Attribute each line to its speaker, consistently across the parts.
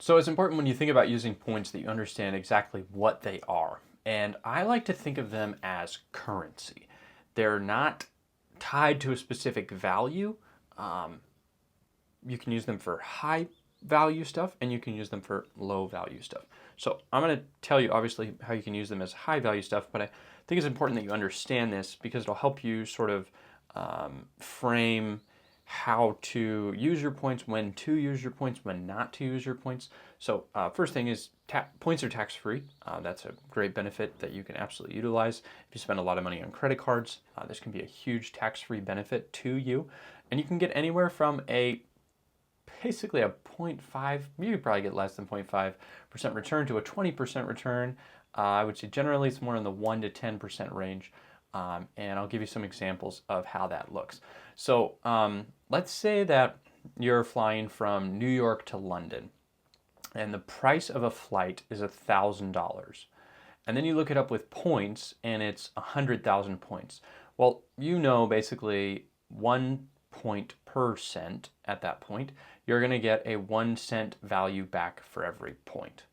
Speaker 1: So it's important when you think about using points that you understand exactly what they are. And I like to think of them as currency. They're not tied to a specific value. Um, you can use them for high value stuff and you can use them for low value stuff. So I'm going to tell you obviously how you can use them as high value stuff, but I think it's important that you understand this because it'll help you sort of frame how to use your points, when to use your points, when not to use your points. So first thing is points are tax-free. That's a great benefit that you can absolutely utilize. If you spend a lot of money on credit cards, this can be a huge tax-free benefit to you. And you can get anywhere from basically a 0.5, you could probably get less than 0.5% return to a 20% return. I would say generally it's more in the 1 to 10% range. And I'll give you some examples of how that looks. So let's say that you're flying from New York to London and the price of a flight is $1,000. And then you look it up with points and it's 100,000 points. Well, you know basically 1 point per cent at that point, you're going to get a 1 cent value back for every point.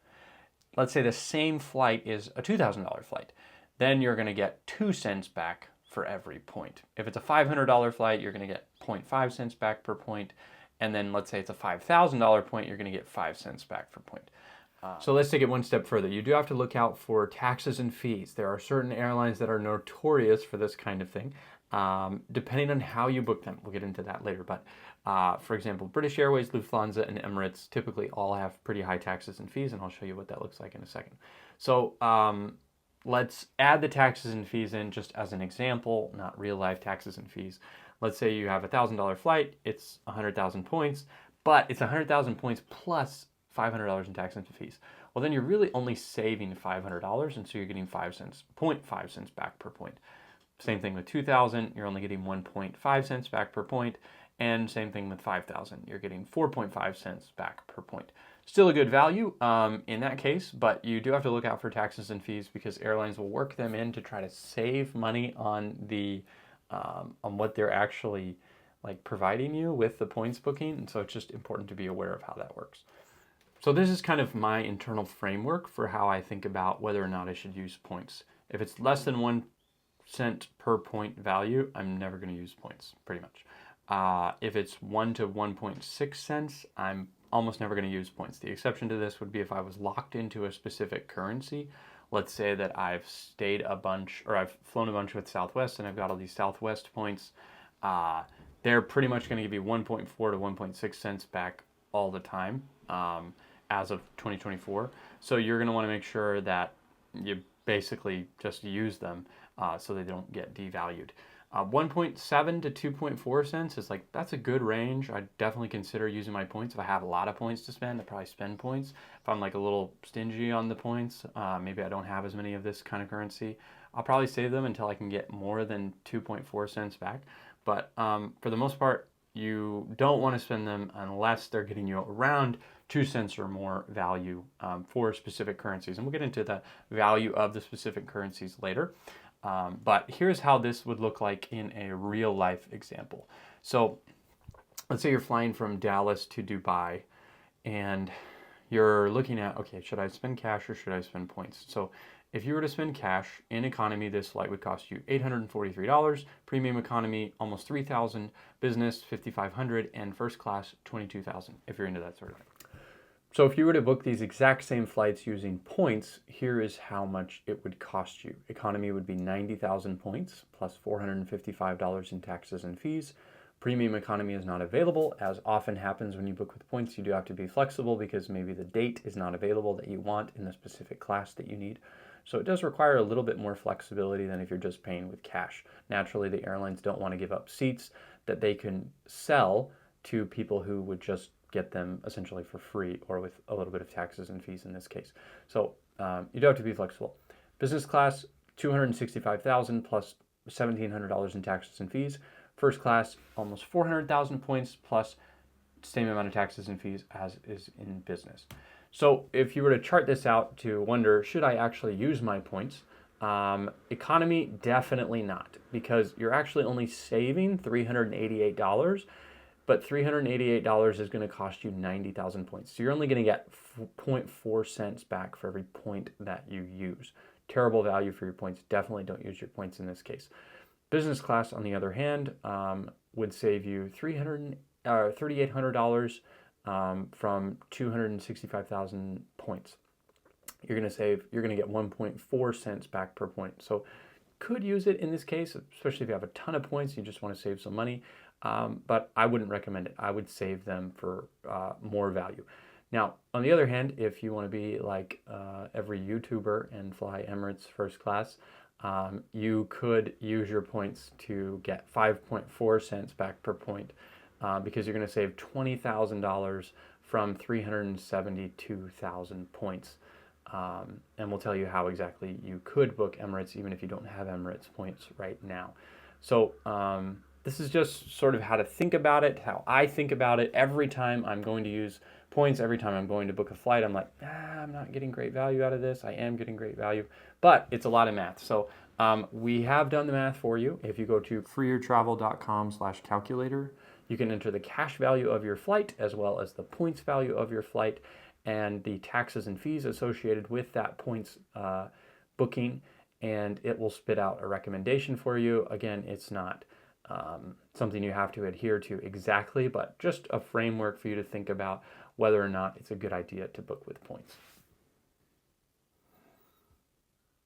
Speaker 1: Let's say the same flight is a $2,000 flight. Then you're going to get 2 cents back for every point. If it's a $500 flight, you're going to get 0.5 cents back per point. And then let's say it's a $5,000 point, you're going to get 5 cents back per point. So let's take it one step further. You do have to look out for taxes and fees. There are certain airlines that are notorious for this kind of thing, depending on how you book them. We'll get into that later. But for example, British Airways, Lufthansa, and Emirates typically all have pretty high taxes and fees, and I'll show you what that looks like in a second. So let's add the taxes and fees in just as an example, not real life taxes and fees. Let's say you have a $1,000 flight, it's 100,000 points, but it's 100,000 points plus $500 in tax and fees. Well, then you're really only saving $500, and so you're getting 5 cents, 0.5 cents back per point. Same thing with 2,000, you're only getting 1.5 cents back per point, and same thing with 5,000, you're getting 4.5 cents back per point. Still a good value in that case, but you do have to look out for taxes and fees because airlines will work them in to try to save money on what they're actually like providing you with the points booking, and so it's just important to be aware of how that works. So this is kind of my internal framework for how I think about whether or not I should use points. If it's less than 1 cent per point value, I'm never going to use points, pretty much. If it's 1 to 1.6 cents, I'm almost never going to use points. The exception to this would be if I was locked into a specific currency. Let's say that I've stayed a bunch, or I've flown a bunch with Southwest and I've got all these Southwest points. They're pretty much going to give you 1.4 to 1.6 cents back all the time as of 2024. So you're going to want to make sure that you basically just use them so they don't get devalued. 1.7 to 2.4 cents is that's a good range. I'd definitely consider using my points. If I have a lot of points to spend, I'd probably spend points. If I'm a little stingy on the points, maybe I don't have as many of this kind of currency, I'll probably save them until I can get more than 2.4 cents back. But for the most part, you don't want to spend them unless they're getting you around 2 cents or more value for specific currencies. And we'll get into the value of the specific currencies later. But here's how this would look like in a real life example. So let's say you're flying from Dallas to Dubai and you're looking at, okay, should I spend cash or should I spend points? So if you were to spend cash in economy, this flight would cost you $843, premium economy almost $3,000, business $5,500, and first class $22,000 if you're into that sort of thing. So if you were to book these exact same flights using points, here is how much it would cost you. Economy would be 90,000 points plus $455 in taxes and fees. Premium economy is not available, as often happens when you book with points. You do have to be flexible because maybe the date is not available that you want in the specific class that you need. So it does require a little bit more flexibility than if you're just paying with cash. Naturally, the airlines don't want to give up seats that they can sell to people who would just get them essentially for free or with a little bit of taxes and fees in this case. So you do have to be flexible. Business class, $265,000 plus $1,700 in taxes and fees. First class, almost 400,000 points plus same amount of taxes and fees as is in business. So if you were to chart this out to wonder, should I actually use my points? Economy, definitely not, because you're actually only saving $388 but $388 is going to cost you 90,000 points. So you're only going to get 0.4 cents back for every point that you use. Terrible value for your points. Definitely don't use your points in this case. Business class, on the other hand, would save you $3,800 from 265,000 points. You're going to get 1.4 cents back per point. So could use it in this case, especially if you have a ton of points, you just want to save some money. But I wouldn't recommend it. I would save them for more value. Now, on the other hand, if you want to be like every YouTuber and fly Emirates first class, you could use your points to get 5.4 cents back per point because you're going to save $20,000 from 372,000 points. And we'll tell you how exactly you could book Emirates even if you don't have Emirates points right now. So this is just sort of how to think about it, how I think about it. Every time I'm going to use points, every time I'm going to book a flight, I'm like, I'm not getting great value out of this. I am getting great value, but it's a lot of math. So we have done the math for you. If you go to freeyourtravel.com/calculator, you can enter the cash value of your flight as well as the points value of your flight and the taxes and fees associated with that points booking, and it will spit out a recommendation for you. Again, it's not something you have to adhere to exactly, but just a framework for you to think about whether or not it's a good idea to book with points.